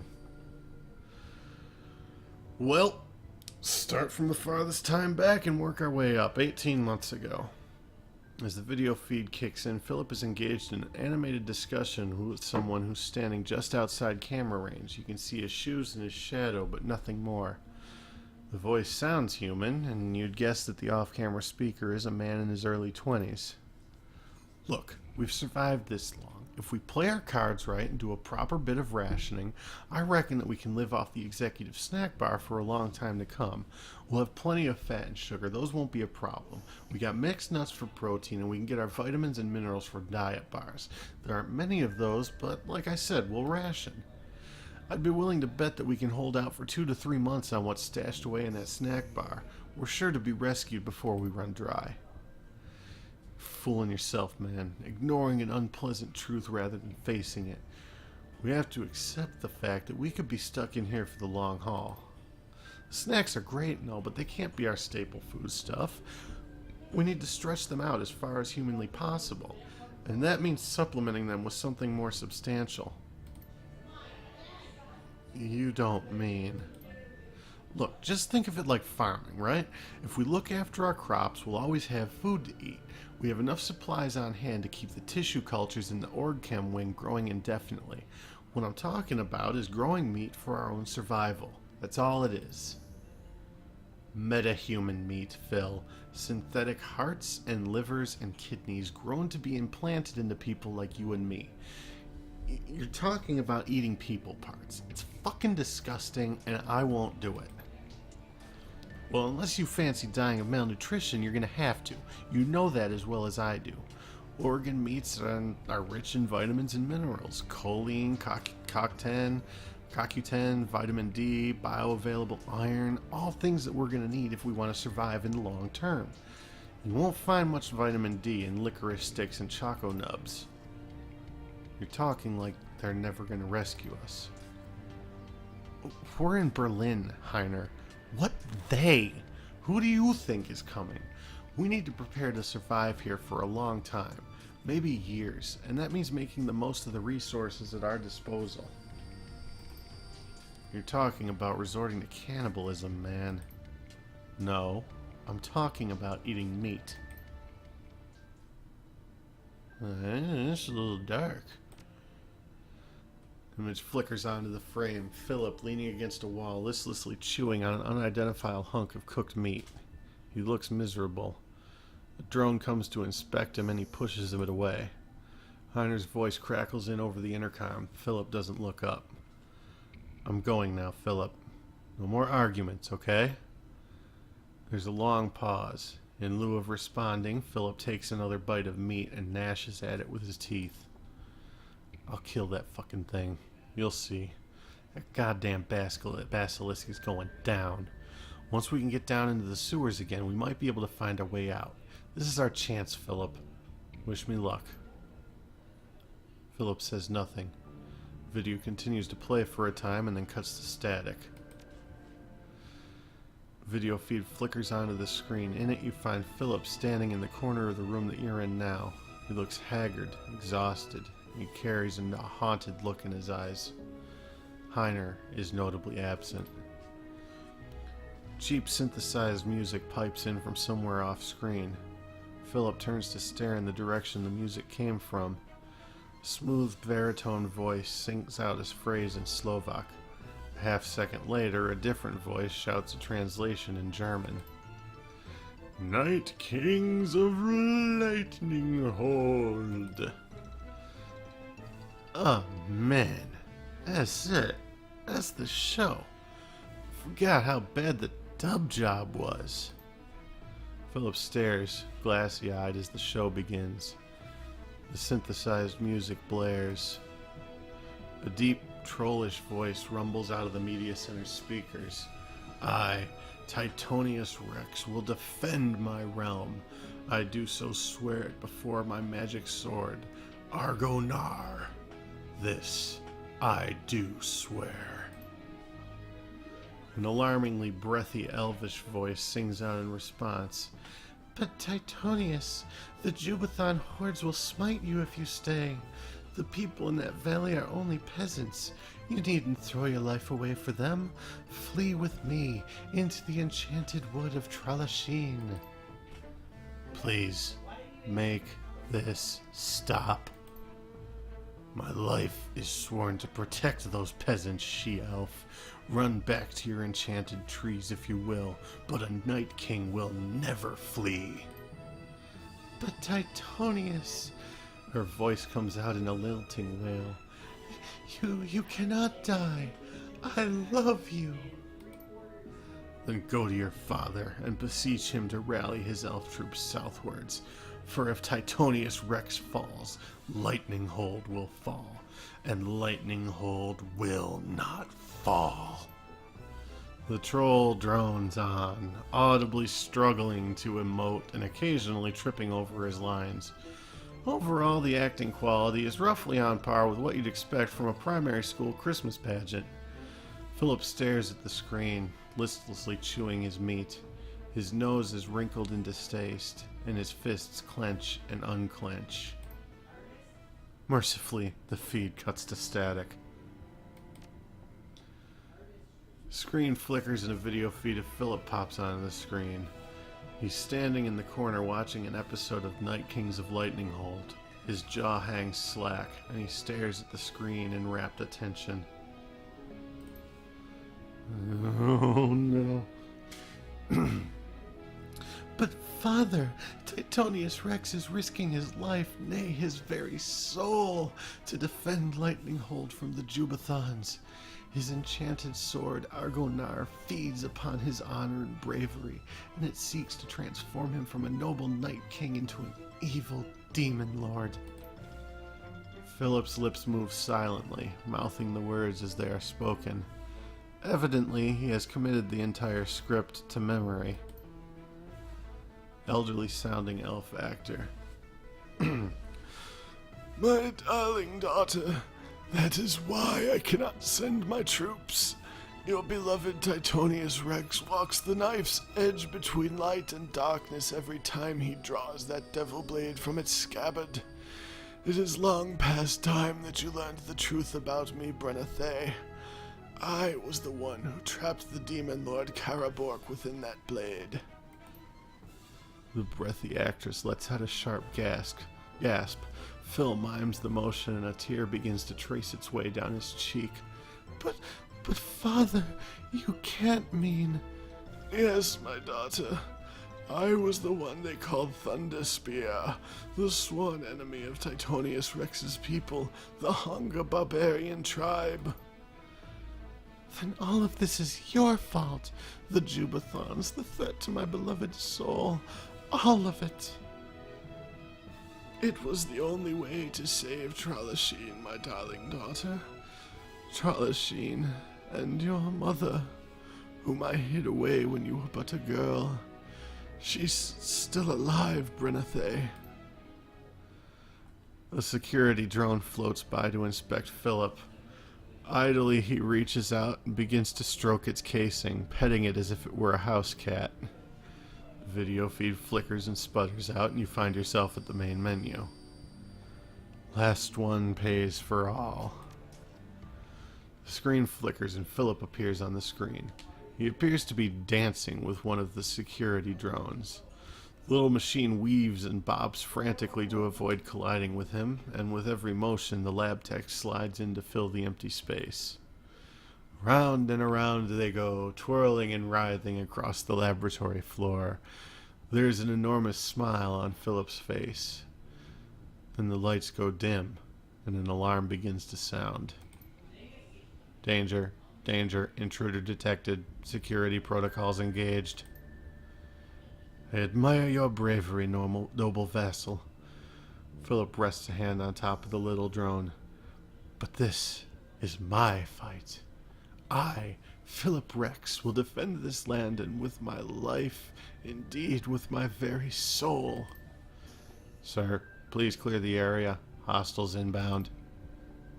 Well, start from the farthest time back and work our way up, 18 months ago. As the video feed kicks in, Philip is engaged in an animated discussion with someone who's standing just outside camera range. You can see his shoes and his shadow, but nothing more. The voice sounds human, and you'd guess that the off-camera speaker is a man in his early 20s. Look, we've survived this long. If we play our cards right and do a proper bit of rationing, I reckon that we can live off the executive snack bar for a long time to come. We'll have plenty of fat and sugar. Those won't be a problem. We got mixed nuts for protein, and we can get our vitamins and minerals for diet bars. There aren't many of those, but like I said, we'll ration. I'd be willing to bet that we can hold out for 2 to 3 months on what's stashed away in that snack bar. We're sure to be rescued before we run dry. Fooling yourself, man. Ignoring an unpleasant truth rather than facing it. We have to accept the fact that we could be stuck in here for the long haul. Snacks are great and all, but they can't be our staple food stuff. We need to stretch them out as far as humanly possible, and that means supplementing them with something more substantial. You don't mean... Look, just think of it like farming, right? If we look after our crops, we'll always have food to eat. We have enough supplies on hand to keep the tissue cultures in the OrgChem wing growing indefinitely. What I'm talking about is growing meat for our own survival. That's all it is. Metahuman meat, Phil. Synthetic hearts and livers and kidneys grown to be implanted into people like you and me. You're talking about eating people parts. It's fucking disgusting, and I won't do it. Well, unless you fancy dying of malnutrition, you're gonna have to. You know that as well as I do. Organ meats are rich in vitamins and minerals. Choline, CoQ10, vitamin D, bioavailable iron, all things that we're gonna need if we want to survive in the long term. You won't find much vitamin D in licorice sticks and choco nubs. You're talking like they're never gonna rescue us. We're in Berlin, Heiner. What they? Who do you think is coming? We need to prepare to survive here for a long time, maybe years, and that means making the most of the resources at our disposal. You're talking about resorting to cannibalism, man. No, I'm talking about eating meat. It's a little dark. Image flickers onto the frame. Philip, leaning against a wall, listlessly chewing on an unidentifiable hunk of cooked meat. He looks miserable. A drone comes to inspect him and he pushes it away. Heiner's voice crackles in over the intercom. Philip doesn't look up. I'm going now, Philip. No more arguments, okay? There's a long pause. In lieu of responding, Philip takes another bite of meat and gnashes at it with his teeth. I'll kill that fucking thing. You'll see. That goddamn basilisk is going down. Once we can get down into the sewers again, we might be able to find our way out. This is our chance, Philip. Wish me luck. Philip says nothing. Video continues to play for a time and then cuts to static. Video feed flickers onto the screen. In it you find Philip standing in the corner of the room that you're in now. He looks haggard, exhausted. He carries a haunted look in his eyes. Heiner is notably absent. Cheap synthesized music pipes in from somewhere off screen. Philip turns to stare in the direction the music came from. A smooth baritone voice sings out his phrase in Slovak. A half-second later, a different voice shouts a translation in German. Night Kings of Lightning Hold. Oh, man. That's it. That's the show. Forgot how bad the dub job was. Philip stares, glassy-eyed, as the show begins. The synthesized music blares. A deep, trollish voice rumbles out of the media center speakers. I, Titonius Rex, will defend my realm. I do so swear it before my magic sword, Argonar. This I do swear. An alarmingly breathy elvish voice sings out in response. But Titonius, the Jubathon hordes will smite you if you stay. The people in that valley are only peasants. You needn't throw your life away for them. Flee with me into the enchanted wood of Tralasheen. Please, make this stop. My life is sworn to protect those peasants, she-elf. Run back to your enchanted trees if you will, but a Night King will never flee. But Titonius, her voice comes out in a lilting wail. You cannot die. I love you. Then go to your father and beseech him to rally his elf troops southwards. For if Titonius Rex falls, Lightning Hold will fall, and Lightning Hold will not fall. The troll drones on, audibly struggling to emote and occasionally tripping over his lines. Overall, the acting quality is roughly on par with what you'd expect from a primary school Christmas pageant. Philip stares at the screen, listlessly chewing his meat. His nose is wrinkled in distaste, and his fists clench and unclench. Mercifully, the feed cuts to static. Screen flickers and a video feed of Philip pops onto the screen. He's standing in the corner watching an episode of Night Kings of Lightning Hold. His jaw hangs slack, and he stares at the screen in rapt attention. Oh no. But father, Titonius Rex is risking his life, nay, his very soul, to defend Lightning Hold from the Jubathons. His enchanted sword, Argonar, feeds upon his honor and bravery, and it seeks to transform him from a noble Night King into an evil demon lord. Philip's lips move silently, mouthing the words as they are spoken. Evidently, he has committed the entire script to memory. Elderly-sounding elf actor. My darling daughter, that is why I cannot send my troops. Your beloved Titonius Rex walks the knife's edge between light and darkness every time he draws that devil blade from its scabbard. It is long past time that you learned the truth about me, Brenathe. I was the one who trapped the demon lord Karabork within that blade. The breathy actress lets out a sharp gasp. Phil mimes the motion and a tear begins to trace its way down his cheek. But father, you can't mean... Yes, my daughter. I was the one they called Thunder Spear, the sworn enemy of Titonius Rex's people, the Hunger Barbarian tribe. Then all of this is your fault. The Jubathons, the threat to my beloved soul. All of it. It was the only way to save Tralasheen, my darling daughter. Tralasheen, and your mother, whom I hid away when you were but a girl. She's still alive, Brenathe. A security drone floats by to inspect Philip. Idly, he reaches out and begins to stroke its casing, petting it as if it were a house cat. The video feed flickers and sputters out, and you find yourself at the main menu. Last one pays for all. The screen flickers and Philip appears on the screen. He appears to be dancing with one of the security drones. The little machine weaves and bobs frantically to avoid colliding with him, and with every motion the lab tech slides in to fill the empty space. Round and around they go, twirling and writhing across the laboratory floor. There's an enormous smile on Philip's face. Then the lights go dim, and an alarm begins to sound. Danger. Danger. Intruder detected. Security protocols engaged. I admire your bravery, noble vassal. Philip rests a hand on top of the little drone. But this is my fight. I, Philip Rex, will defend this land, and with my life, indeed with my very soul. Sir, please clear the area. Hostiles inbound.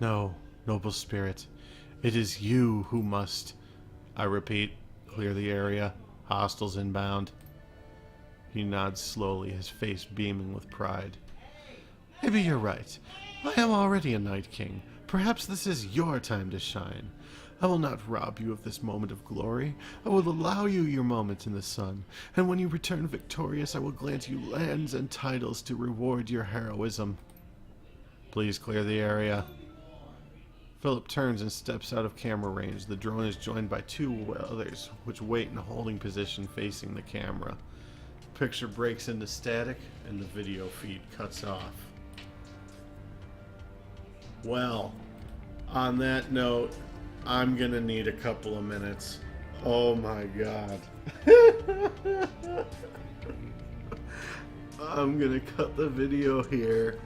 No, noble spirit. It is you who must. I repeat, clear the area. Hostiles inbound. He nods slowly, his face beaming with pride. Maybe you're right. I am already a Night King. Perhaps this is your time to shine. I will not rob you of this moment of glory. I will allow you your moment in the sun, and when you return victorious, I will grant you lands and titles to reward your heroism. Please clear the area. Philip turns and steps out of camera range. The drone is joined by two others, which wait in a holding position facing the camera. The picture breaks into static, and the video feed cuts off. Well, on that note, I'm gonna need a couple of minutes. Oh my god. I'm gonna cut the video here.